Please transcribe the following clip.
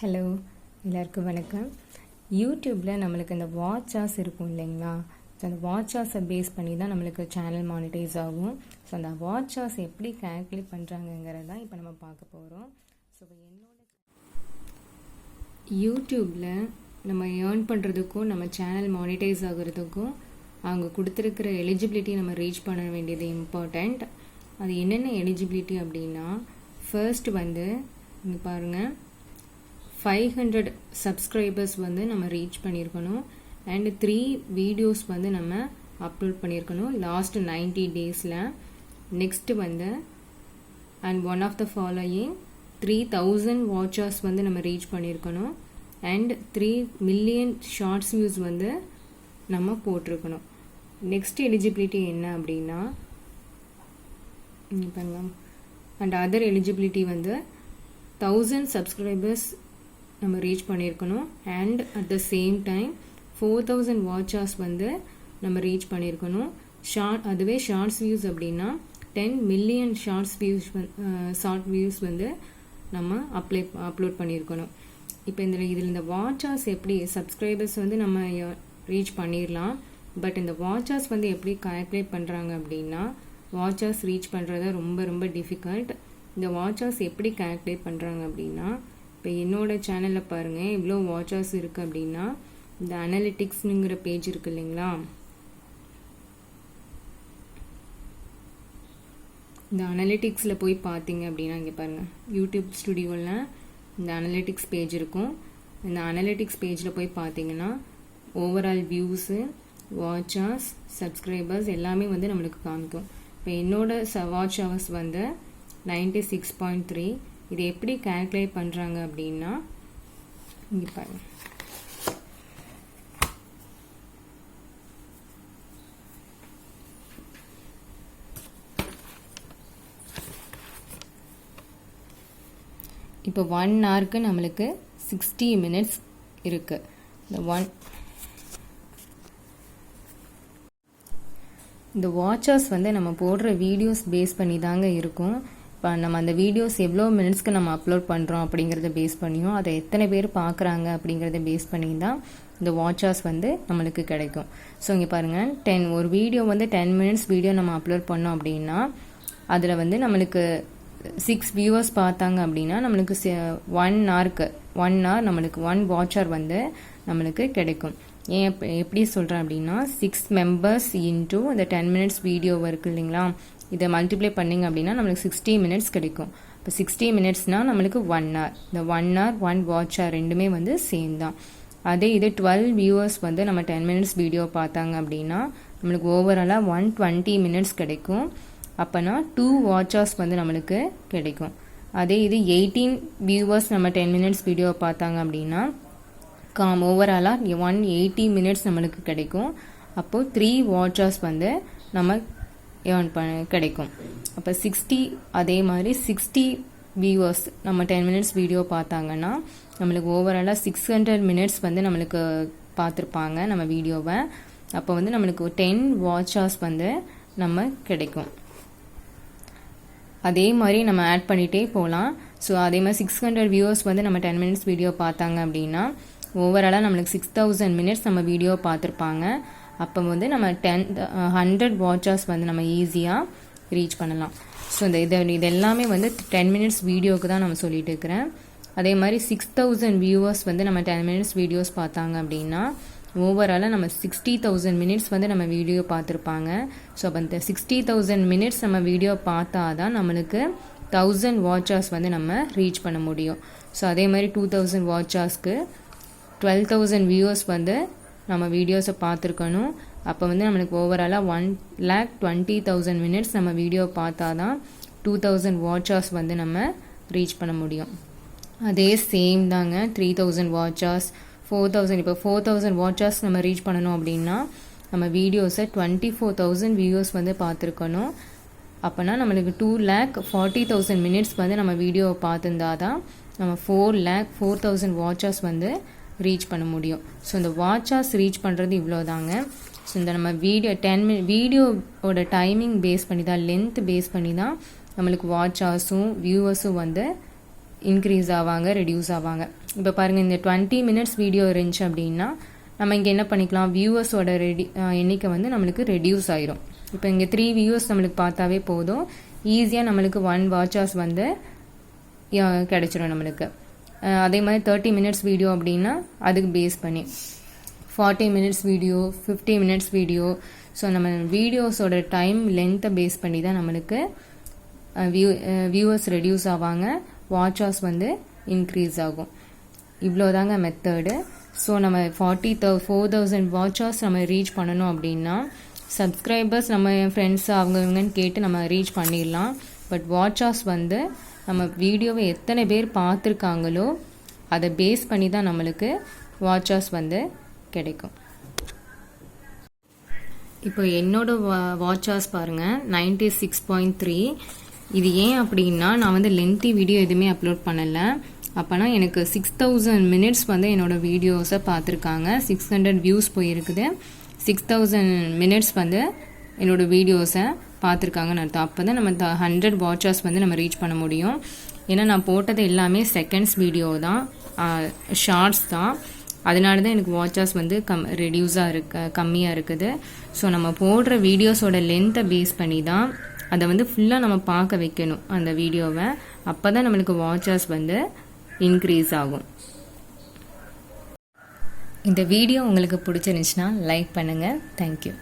Hello, எல்லாருக்கும் வணக்கம். யூடியூப்பில் நம்மளுக்கு இந்த வாட்ச் ஹார்ஸ் இருக்கும் இல்லைங்களா? ஸோ அந்த வாட்ச் ஹார்ஸை பேஸ் பண்ணி தான் நம்மளுக்கு சேனல் மானிட்டைஸ் ஆகும். ஸோ அந்த வாட்ச் ஹார்ஸ் எப்படி கால்குலேட் பண்ணுறாங்கங்கிறது தான் இப்போ நம்ம பார்க்க போகிறோம். ஸோ யூடியூப்பில் நம்ம ஏர்ன் பண்ணுறதுக்கும் நம்ம சேனல் மானிட்டைஸ் ஆகிறதுக்கும் அவங்க கொடுத்துருக்கிற எலிஜிபிலிட்டி நம்ம ரீச் பண்ண வேண்டியது இம்பார்ட்டண்ட். அது என்னென்ன எலிஜிபிலிட்டி அப்படின்னா, ஃபர்ஸ்ட் இங்கே பாருங்கள், 500 சப்ஸ்கிரைபர்ஸ் நம்ம ரீச் பண்ணியிருக்கணும். அண்ட் 3 வீடியோஸ் நம்ம அப்லோட் பண்ணியிருக்கணும் லாஸ்ட் 90 டேஸில். Next and one of the following 3000 watchers நம்ம ரீச் பண்ணியிருக்கணும். அண்ட் 3 மில்லியன் ஷார்ட்ஸ் வியூஸ் நம்ம போட்டிருக்கணும். நெக்ஸ்ட் எலிஜிபிலிட்டி என்ன அப்படின்னா, அண்ட் அதர் எலிஜிபிலிட்டி 1000 சப்ஸ்கிரைபர்ஸ் நம்ம ரீச் பண்ணியிருக்கணும். And at the same time 4000 watchers நம்ம ரீச் பண்ணியிருக்கணும். அதுவே ஷார்ட்ஸ் வியூஸ் அப்படின்னா 10 மில்லியன் ஷார்ட் வியூஸ் நம்ம அப்லோட் பண்ணியிருக்கணும். இப்போ இதில் இந்த வாட்சர்ஸ் எப்படி சப்ஸ்கிரைபர்ஸ் நம்ம ரீச் பண்ணிடலாம். பட் இந்த வாட்சர்ஸ் எப்படி கால்குலேட் பண்ணுறாங்க அப்படின்னா, வாட்சர்ஸ் ரீச் பண்ணுறது ரொம்ப ரொம்ப டிஃபிகல்ட். இந்த வாட்சர்ஸ் எப்படி கால்குலேட் பண்ணுறாங்க அப்படின்னா, இப்போ என்னோட சேனலில் பாருங்கள் இவ்வளோ வாட்சர்ஸ் இருக்குது அப்படின்னா, இந்த அனலிட்டிக்ஸ்னுங்கிற பேஜ் இருக்குது இல்லைங்களா, இந்த அனலிட்டிக்ஸில் போய் பார்த்தீங்க அப்படின்னா இங்கே பாருங்கள், யூடியூப் ஸ்டுடியோவில் இந்த அனலிட்டிக்ஸ் பேஜ் இருக்கும். இந்த அனலிட்டிக்ஸ் பேஜில் போய் பார்த்தீங்கன்னா ஓவரால் வியூஸு, வாட்சர்ஸ், சப்ஸ்கிரைபர்ஸ் எல்லாமே நம்மளுக்கு காமிக்கும். இப்போ என்னோட வாட்ச் ஹவர்ஸ் 96.3. இது எப்படி கால்குலேட் பண்ணுறாங்க அப்படின்னா, இங்கே பாருங்க, இப்போ 1 ஹவருக்கு நம்மளுக்கு 60 மினிட்ஸ் இருக்கு. இந்த வாட்சர்ஸ் நம்ம போடுற வீடியோஸ் பேஸ் பண்ணி தாங்க இருக்கும். இப்போ நம்ம அந்த வீடியோஸ் எவ்வளோ மினிட்ஸ்க்கு நம்ம அப்லோட் பண்ணுறோம் அப்படிங்கிறத பேஸ் பண்ணியும், அதை எத்தனை பேர் பார்க்குறாங்க அப்படிங்கிறத பேஸ் பண்ணி தான் இந்த வாட்சர்ஸ் நம்மளுக்கு கிடைக்கும். ஸோ இங்கே பாருங்கள், ஒரு வீடியோ 10 மினிட்ஸ் வீடியோ நம்ம அப்லோட் பண்ணோம் அப்படின்னா, அதில் நம்மளுக்கு 6 வியூவர்ஸ் பார்த்தாங்க அப்படின்னா நம்மளுக்கு 1 ஹவர் நம்மளுக்கு 1 வாட்சர் நம்மளுக்கு கிடைக்கும். ஏன் எப்படி சொல்கிறேன் அப்படின்னா, 6 மெம்பர்ஸ் இன்டூ இந்த 10 மினிட்ஸ் வீடியோ இருக்குது இல்லைங்களா, இதை மல்டிப்ளை பண்ணிங்க அப்படின்னா நம்மளுக்கு 60 மினிட்ஸ் கிடைக்கும். இப்போ 60 மினிட்ஸ்னால் நம்மளுக்கு 1 ஹவர். இந்த 1 ஹவர் 1 வாட்சர் ரெண்டுமே சேம் தான். அதே இது 12 வியூவர்ஸ் நம்ம 10 மினிட்ஸ் வீடியோ பார்த்தாங்க அப்படின்னா நம்மளுக்கு ஓவராலாக 120 மினிட்ஸ் கிடைக்கும். அப்போனா 2 வாட்சர்ஸ் நம்மளுக்கு கிடைக்கும். அதே இது 18 வியூவர்ஸ் நம்ம 10 மினிட்ஸ் வீடியோ பார்த்தாங்க அப்படின்னா ஓவராலாக 180 மினிட்ஸ் நம்மளுக்கு கிடைக்கும். அப்போது 3 வாட்சர்ஸ் நம்ம ஏர்ன் கிடைக்கும். அப்போ 60, அதே மாதிரி 60 வியூவர்ஸ் நம்ம 10 மினிட்ஸ் வீடியோ பார்த்தாங்கன்னா நம்மளுக்கு ஓவராலாக 600 மினிட்ஸ் நம்மளுக்கு பார்த்துருப்பாங்க நம்ம வீடியோவை. அப்போ நம்மளுக்கு 10 வாட்சர்ஸ் நம்ம கிடைக்கும். அதே மாதிரி நம்ம ஆட் பண்ணிகிட்டே போகலாம். ஸோ அதே மாதிரி 600 வியூவர்ஸ் நம்ம 10 மினிட்ஸ் வீடியோ பார்த்தாங்க அப்படின்னா ஓவராலாக நம்மளுக்கு 6000 மினிட்ஸ் நம்ம வீடியோ பார்த்துருப்பாங்க. அப்போ நம்ம 100 வாட்சர்ஸ் நம்ம ஈஸியாக ரீச் பண்ணலாம். ஸோ இது எல்லாமே 10 மினிட்ஸ் வீடியோவுக்கு தான் நம்ம சொல்லிட்டு இருக்கிறேன். அதே மாதிரி 6000 வியூவர்ஸ் நம்ம 10 மினிட்ஸ் வீடியோஸ் பார்த்தாங்க அப்படின்னா ஓவராலாக நம்ம 60,000 மினிட்ஸ் நம்ம வீடியோ பார்த்துருப்பாங்க. ஸோ அப்போ இந்த 60,000 மினிட்ஸ் நம்ம வீடியோ பார்த்தா தான் நம்மளுக்கு 1000 வாட்சர்ஸ் நம்ம ரீச் பண்ண முடியும். ஸோ அதே மாதிரி 2000 வாட்சர்ஸ்க்கு 12,000 வியூவர்ஸ் நம்ம வீடியோஸை பார்த்துருக்கணும். அப்போ நம்மளுக்கு ஓவராலாக 1,20,000 மினிட்ஸ் நம்ம வீடியோ பார்த்தா தான் 2000 வாட்சர்ஸ் நம்ம ரீச் பண்ண முடியும். அதே சேம் தாங்க, 3000 வாட்சர்ஸ், 4000. இப்போ 4000 வாட்சர்ஸ் நம்ம ரீச் பண்ணணும் அப்படின்னா நம்ம வீடியோஸை 24,000 வியூவர்ஸ் பார்த்துருக்கணும். அப்போனா நம்மளுக்கு 2,40,000 மினிட்ஸ் நம்ம வீடியோவை பார்த்துருந்தா தான் நம்ம 4,04,000 வாட்சர்ஸ் ரீச் பண்ண முடியும். ஸோ இந்த வாட்சர்ஸ் ரீச் பண்ணுறது இவ்வளோ தாங்க. ஸோ இந்த நம்ம வீடியோவோட டைமிங் பேஸ் பண்ணி தான், லென்த் பேஸ் பண்ணி தான் நம்மளுக்கு வாட்சர்ஸும் வியூவர்ஸும் இன்க்ரீஸ் ஆவாங்க, ரெடியூஸ் ஆவாங்க. இப்போ பாருங்கள், இந்த 20 மினிட்ஸ் வீடியோ இருந்துச்சு அப்படின்னா நம்ம இங்கே என்ன பண்ணிக்கலாம், வியூவர்ஸோட எண்ணிக்கை வந்து நம்மளுக்கு ரெடியூஸ் ஆயிரும். இப்போ இங்கே 3 வியூவர்ஸ் நம்மளுக்கு பார்த்தாவே போதும், ஈஸியாக நம்மளுக்கு 1 வாட்ச் ஹவர்ஸ் வந்து கிடைச்சிடும் நம்மளுக்கு. அதே மாதிரி 30 மினிட்ஸ் வீடியோ அப்படின்னா அதுக்கு பேஸ் பண்ணி 40 minutes video, 50 minutes video. So நம்ம வீடியோஸோட டைம் லென்த்தை பேஸ் பண்ணி தான் நம்மளுக்கு வியூவர்ஸ் ரெடியூஸ் ஆவாங்க, வாட்ச் ஹவர்ஸ் வந்து இன்க்ரீஸ் ஆகும். இவ்வளோதாங்க மெத்தடு. ஸோ நம்ம 4,000 வாட்ச் ஹவர்ஸ் நம்ம ரீச் பண்ணணும் அப்படின்னா சப்ஸ்கிரைபர்ஸ் நம்ம ஃப்ரெண்ட்ஸ் அவங்கன்னு கேட்டு நம்ம ரீச் பண்ணிடலாம். பட் வாட்ச் ஹவர்ஸ் வந்து நம்ம வீடியோவை எத்தனை பேர் பார்த்துருக்காங்களோ அதை பேஸ் பண்ணி தான் நம்மளுக்கு வாட்ச் ஹவர்ஸ் வந்து கிடைக்கும். இப்போ என்னோட வாட்ச் ஹவர்ஸ் பாருங்கள் 96.3. இது ஏன் அப்படின்னா நான் வந்து லென்த்தி வீடியோ எதுவுமே அப்லோட் பண்ணலை. அப்போனா எனக்கு 6000 மினிட்ஸ் வந்து என்னோடய வீடியோஸை பார்த்துருக்காங்க, 600 வியூஸ் போயிருக்குது, 6000 மினிட்ஸ் வந்து என்னோடய வீடியோஸை பார்த்துருக்காங்கன்னு அர்த்தம். அப்போ தான் நம்ம 100 வாட்சர்ஸ் வந்து நம்ம ரீச் பண்ண முடியும். ஏன்னா நான் போட்டது எல்லாமே செகண்ட்ஸ் வீடியோ தான், ஷார்ட்ஸ் தான். அதனால தான் எனக்கு வாட்சர்ஸ் வந்து கம்மியாக இருக்குது. ஸோ நம்ம போடுற வீடியோஸோட லென்த்தை பேஸ் பண்ணி தான் அதை வந்து ஃபுல்லாக நம்ம பார்க்க வைக்கணும் அந்த வீடியோவை. அப்போ தான் நம்மளுக்கு வாட்சர்ஸ் வந்து இன்க்ரீஸ் ஆகும். இந்த வீடியோ உங்களுக்கு பிடிச்சிருந்துச்சுன்னா லைக் பண்ணுங்கள். தேங்க்யூ.